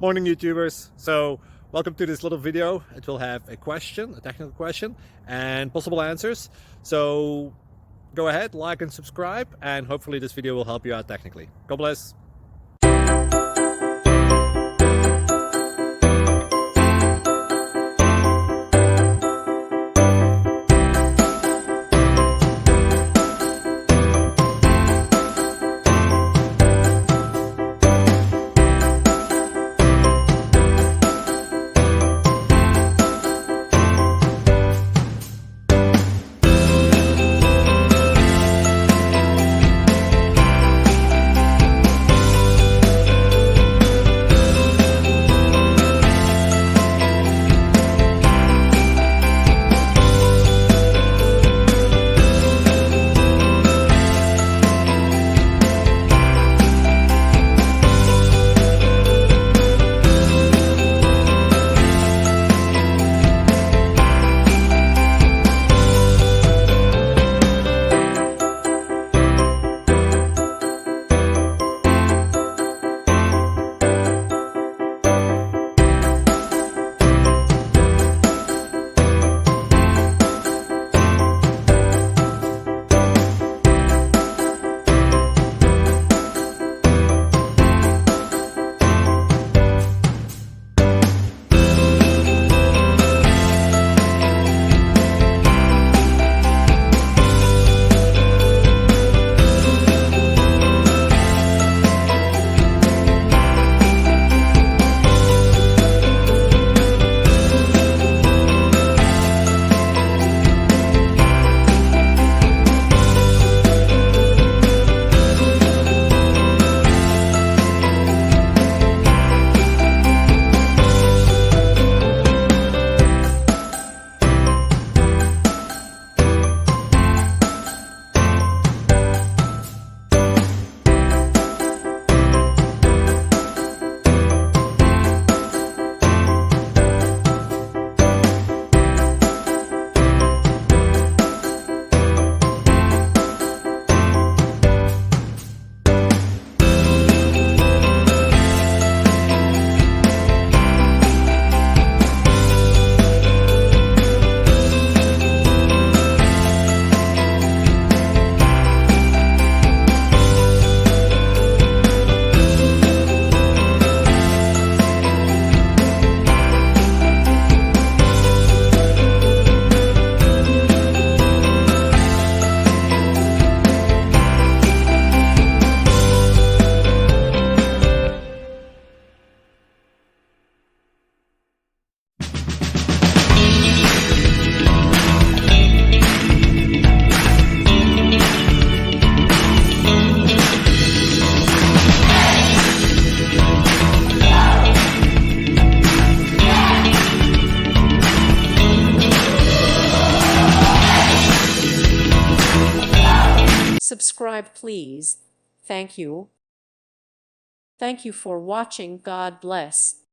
Morning YouTubers. So welcome to this little video. It will have a question, a technical question, and possible answers. So go ahead, like and subscribe, and hopefully this video will help you out technically. God bless. Subscribe, please. Thank you. Thank you for watching. God bless.